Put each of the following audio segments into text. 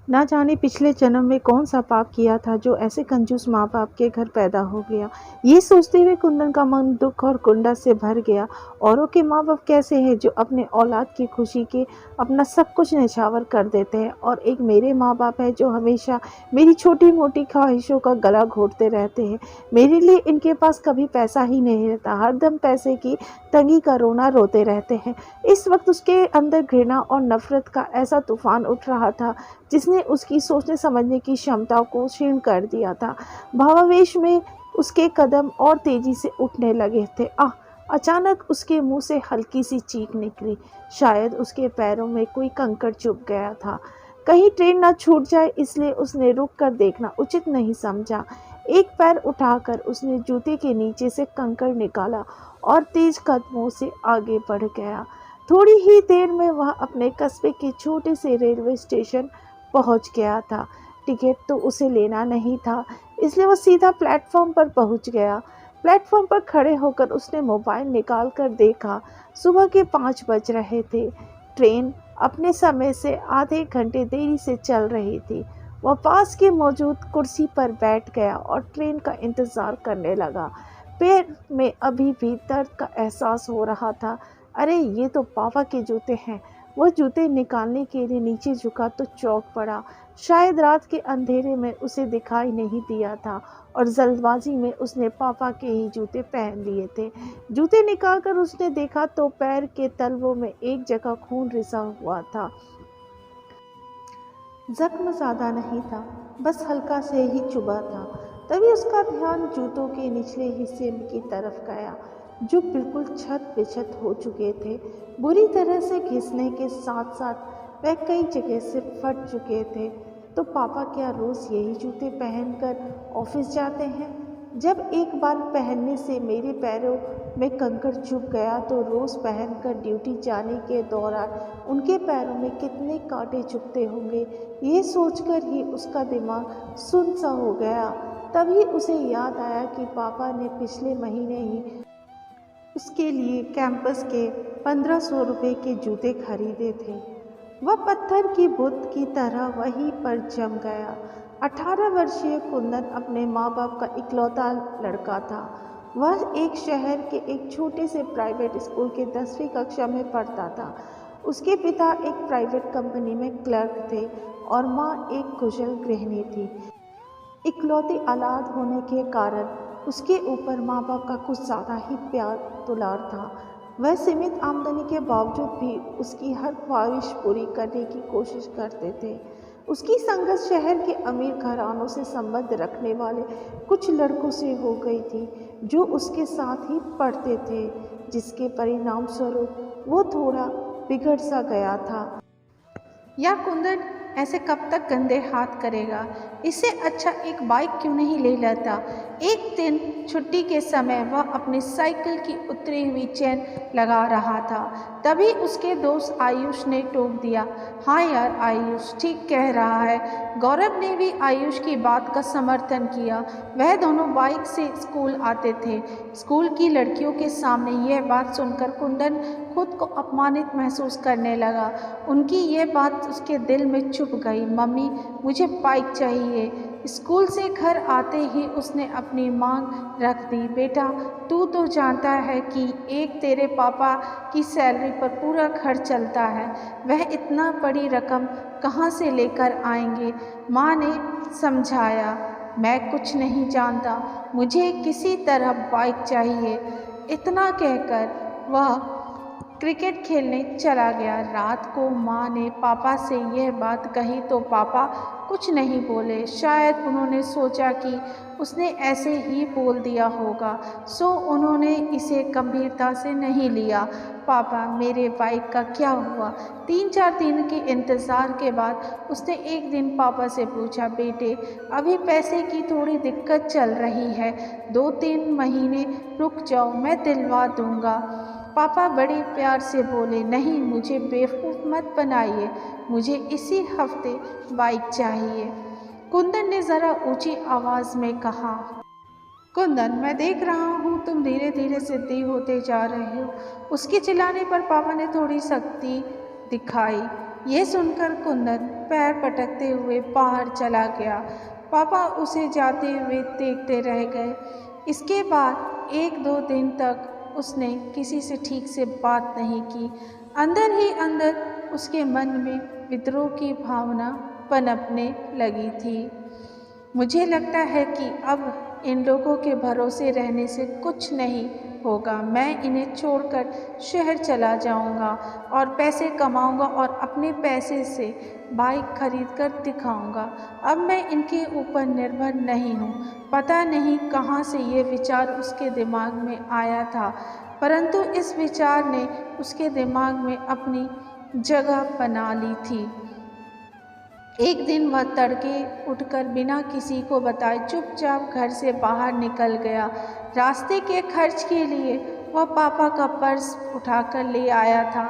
ना जाने पिछले जन्म में कौन सा पाप किया था जो ऐसे कंजूस माँ बाप के घर पैदा हो गया। ये सोचते हुए कुंदन का मन दुख और कुंडा से भर गया। औरों के माँ बाप कैसे हैं जो अपने औलाद की खुशी के अपना सब कुछ न्यौछावर कर देते हैं, और एक मेरे माँ बाप है जो हमेशा मेरी छोटी मोटी ख्वाहिशों का गला घोटते रहते हैं। मेरे लिए इनके पास कभी पैसा ही नहीं रहता, हरदम पैसे की तंगी का रोना रोते रहते हैं। इस वक्त उसके अंदर घृणा और नफरत का ऐसा तूफान उठ रहा था जिसने उसकी सोचने समझने की क्षमता को क्षीण कर दिया था। भावावेश में उसके कदम और तेजी से उठने लगे थे। अचानक उसके मुंह से हल्की सी चीख निकली। शायद उसके पैरों में कोई कंकड़ चुभ गया था। कहीं ट्रेन न छूट जाए इसलिए उसने रुक कर देखना उचित नहीं समझा। एक पैर उठाकर उसने जूते के नीचे से कंकड़ निकाला और तेज कदमों से आगे बढ़ गया। थोड़ी ही देर में वह अपने कस्बे के छोटे से रेलवे स्टेशन पहुंच गया था। टिकट तो उसे लेना नहीं था, इसलिए वो सीधा प्लेटफॉर्म पर पहुंच गया। प्लेटफॉर्म पर खड़े होकर उसने मोबाइल निकाल कर देखा। सुबह के 5 बज रहे थे। ट्रेन अपने समय से आधे घंटे देरी से चल रही थी। वह पास के मौजूद कुर्सी पर बैठ गया और ट्रेन का इंतज़ार करने लगा। पैर में अभी भी दर्द का एहसास हो रहा था। अरे ये तो पापा के जूते हैं। वह जूते निकालने के लिए नीचे झुका तो चौंक पड़ा। शायद रात के अंधेरे में उसे दिखाई नहीं दिया था और जल्दबाजी में उसने पापा के ही जूते पहन लिए थे। जूते निकालकर उसने देखा तो पैर के तलवों में एक जगह खून रिसा हुआ था। जख्म ज़्यादा नहीं था, बस हल्का से ही चुभा था। तभी उसका ध्यान जूतों के निचले हिस्से की तरफ गया, जो बिल्कुल छत बेछत हो चुके थे। बुरी तरह से घिसने के साथ साथ वह कई जगह से फट चुके थे। तो पापा क्या रोज़ यही जूते पहनकर ऑफिस जाते हैं? जब एक बार पहनने से मेरे पैरों में कंकड़ चुभ गया तो रोज़ पहनकर ड्यूटी जाने के दौरान उनके पैरों में कितने कांटे चुभते होंगे। ये सोचकर ही उसका दिमाग सुन्न सा हो गया। तभी उसे याद आया कि पापा ने पिछले महीने ही उसके लिए कैंपस के 1500 रुपये के जूते खरीदे थे। वह पत्थर की बुत की तरह वहीं पर जम गया। 18 वर्षीय कुंदन अपने माँ बाप का इकलौता लड़का था। वह एक शहर के एक छोटे से प्राइवेट स्कूल के 10वीं कक्षा में पढ़ता था। उसके पिता एक प्राइवेट कंपनी में क्लर्क थे और माँ एक कुशल गृहिणी थी। इकलौती औलाद होने के कारण उसके ऊपर माँ बाप का कुछ ज़्यादा ही प्यार दुलार था। वह सीमित आमदनी के बावजूद भी उसकी हर ख्वाहिश पूरी करने की कोशिश करते थे। उसकी संगत शहर के अमीर घरानों से संबंध रखने वाले कुछ लड़कों से हो गई थी, जो उसके साथ ही पढ़ते थे, जिसके परिणाम स्वरूप वो थोड़ा बिगड़ सा गया था। या कुंदन ऐसे कब तक गंदे हाथ करेगा? इससे अच्छा एक बाइक क्यों नहीं ले लेता? एक दिन छुट्टी के समय वह अपनी साइकिल की उतरी हुई चेन लगा रहा था। तभी उसके दोस्त आयुष ने टोक दिया, हाँ यार आयुष ठीक कह रहा है। गौरव ने भी आयुष की बात का समर्थन किया। वह दोनों बाइक से स्कूल आते थे। स्कूल की लड़कियों के सामने यह बात सुनकर कुंदन खुद को अपमानित महसूस करने लगा। उनकी यह बात उसके दिल में चुभ गई। मम्मी मुझे बाइक चाहिए। स्कूल से घर आते ही उसने अपनी मांग रख दी, बेटा तू तो जानता है कि एक तेरे पापा की सैलरी पर पूरा घर चलता है, वह इतना बड़ी रकम कहाँ से लेकर आएंगे? माँ ने समझाया, मैं कुछ नहीं जानता, मुझे किसी तरह बाइक चाहिए। इतना कहकर वह क्रिकेट खेलने चला गया। रात को माँ ने पापा से यह बात कही तो पापा कुछ नहीं बोले। शायद उन्होंने सोचा कि उसने ऐसे ही बोल दिया होगा, सो उन्होंने इसे गंभीरता से नहीं लिया। पापा मेरे बाइक का क्या हुआ? 3-4 दिन के इंतज़ार के बाद उसने एक दिन पापा से पूछा, बेटे अभी पैसे की थोड़ी दिक्कत चल रही है, 2-3 महीने रुक जाओ मैं दिलवा दूँगा। पापा बड़े प्यार से बोले, नहीं मुझे बेवकूफ़ मत बनाइए, मुझे इसी हफ्ते बाइक चाहिए। कुंदन ने ज़रा ऊंची आवाज़ में कहा, कुंदन मैं देख रहा हूँ तुम धीरे धीरे ज़िद्दी होते जा रहे हो। उसके चिल्लाने पर पापा ने थोड़ी सख्ती दिखाई। ये सुनकर कुंदन पैर पटकते हुए बाहर चला गया। पापा उसे जाते हुए देखते रह गए। इसके बाद 1-2 दिन तक उसने किसी से ठीक से बात नहीं की। अंदर ही अंदर उसके मन में विद्रोह की भावना पनपने लगी थी। मुझे लगता है कि अब इन लोगों के भरोसे रहने से कुछ नहीं होगा। मैं इन्हें छोड़कर शहर चला जाऊंगा और पैसे कमाऊंगा और अपने पैसे से बाइक खरीद कर दिखाऊंगा। अब मैं इनके ऊपर निर्भर नहीं हूँ। पता नहीं कहाँ से ये विचार उसके दिमाग में आया था, परंतु इस विचार ने उसके दिमाग में अपनी जगह बना ली थी। एक दिन वह तड़के उठकर बिना किसी को बताए चुपचाप घर से बाहर निकल गया। रास्ते के खर्च के लिए वह पापा का पर्स उठाकर ले आया था।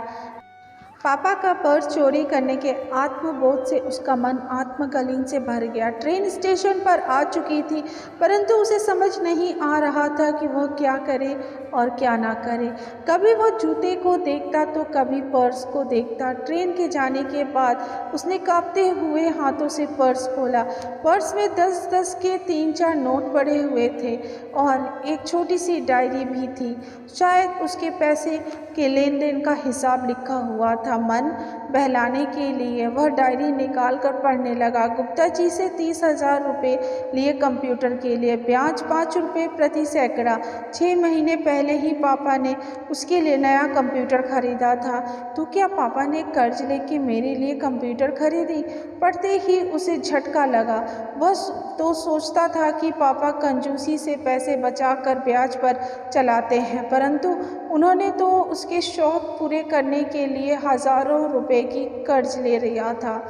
पापा का पर्स चोरी करने के आत्मबोध से उसका मन आत्मकलीन से भर गया। ट्रेन स्टेशन पर आ चुकी थी, परंतु उसे समझ नहीं आ रहा था कि वह क्या करे और क्या ना करे। कभी वह जूते को देखता तो कभी पर्स को देखता। ट्रेन के जाने के बाद उसने कांपते हुए हाथों से पर्स खोला। पर्स में 10-10 के 3-4 नोट पड़े हुए थे और एक छोटी सी डायरी भी थी। शायद उसके पैसे के लेन देन का हिसाब लिखा हुआ था। मन बहलाने के लिए वह डायरी निकाल कर पढ़ने लगा। गुप्ता जी से 30,000 रुपये लिए कंप्यूटर के लिए, ब्याज 5 रुपये प्रति सैकड़ा। 6 महीने पहले ही पापा ने उसके लिए नया कंप्यूटर खरीदा था। तो क्या पापा ने कर्ज लेके मेरे लिए कंप्यूटर खरीदी? पढ़ते ही उसे झटका लगा। वह तो सोचता था कि पापा कंजूसी से पैसे बचा कर ब्याज पर चलाते हैं, परंतु उन्होंने तो उसके शौक पूरे करने के लिए हज़ारों रुपए की कर्ज ले लिया था।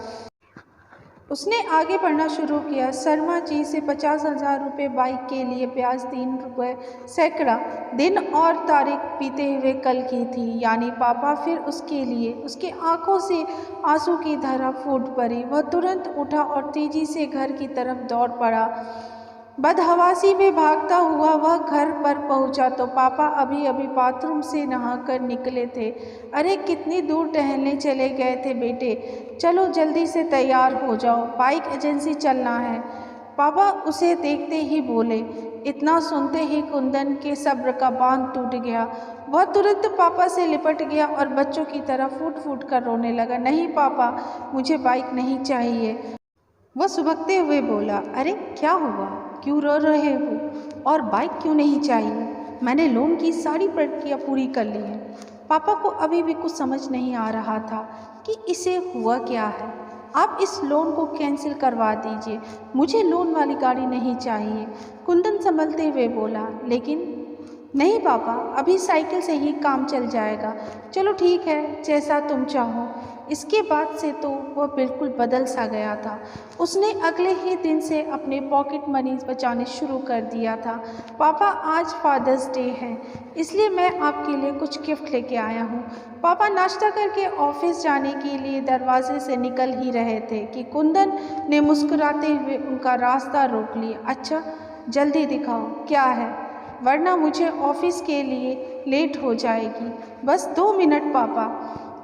उसने आगे पढ़ना शुरू किया। शर्मा जी से 50,000 रुपये बाइक के लिए, ब्याज 3 रुपये सैकड़ा। दिन और तारीख बीते हुए कल की थी, यानी पापा फिर उसके लिए। उसके आंखों से आंसू की धारा फूट पड़ी। वह तुरंत उठा और तेजी से घर की तरफ दौड़ पड़ा। बदहवासी में भागता हुआ वह घर पर पहुंचा तो पापा अभी अभी बाथरूम से नहाकर निकले थे। अरे कितनी दूर टहलने चले गए थे बेटे? चलो जल्दी से तैयार हो जाओ, बाइक एजेंसी चलना है। पापा उसे देखते ही बोले। इतना सुनते ही कुंदन के सब्र का बांध टूट गया। वह तुरंत पापा से लिपट गया और बच्चों की तरह फूट फूट कर रोने लगा। नहीं पापा, मुझे बाइक नहीं चाहिए, वह सुबकते हुए बोला। अरे क्या हुआ, क्यों रो रहे हो? और बाइक क्यों नहीं चाहिए? मैंने लोन की सारी प्रक्रिया पूरी कर ली है। पापा को अभी भी कुछ समझ नहीं आ रहा था कि इसे हुआ क्या है। आप इस लोन को कैंसिल करवा दीजिए, मुझे लोन वाली गाड़ी नहीं चाहिए, कुंदन संभलते हुए बोला। लेकिन नहीं पापा, अभी साइकिल से ही काम चल जाएगा। चलो ठीक है, जैसा तुम चाहो। इसके बाद से तो वह बिल्कुल बदल सा गया था। उसने अगले ही दिन से अपने पॉकेट मनी बचाने शुरू कर दिया था। पापा आज फादर्स डे है, इसलिए मैं आपके लिए कुछ गिफ्ट लेके आया हूँ। पापा नाश्ता करके ऑफिस जाने के लिए दरवाजे से निकल ही रहे थे कि कुंदन ने मुस्कुराते हुए उनका रास्ता रोक लिया। अच्छा जल्दी दिखाओ क्या है, वरना मुझे ऑफिस के लिए लेट हो जाएगी। बस 2 मिनट पापा,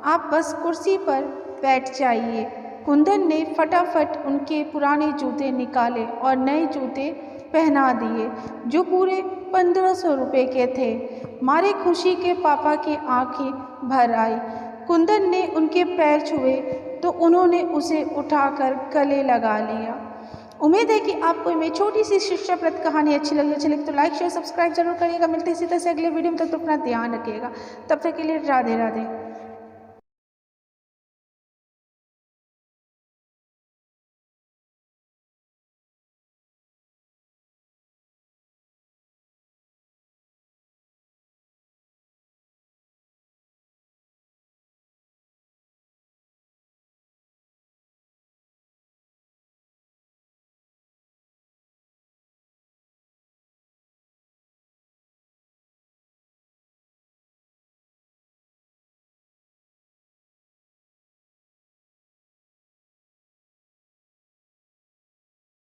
आप बस कुर्सी पर बैठ जाइए। कुंदन ने फटाफट उनके पुराने जूते निकाले और नए जूते पहना दिए, जो पूरे 1500 रुपये के थे। मारे खुशी के पापा की आंखें भर आई। कुंदन ने उनके पैर छुए तो उन्होंने उसे उठाकर गले लगा लिया। उम्मीद है कि आपको मेरी छोटी सी शिक्षाप्रद कहानी अच्छी लगी तो लाइक शेयर सब्सक्राइब जरूर करिएगा। मिलते इसी तरह से अगले वीडियो में, तब तक अपना ध्यान रखिएगा। तब तक के लिए राधे राधे।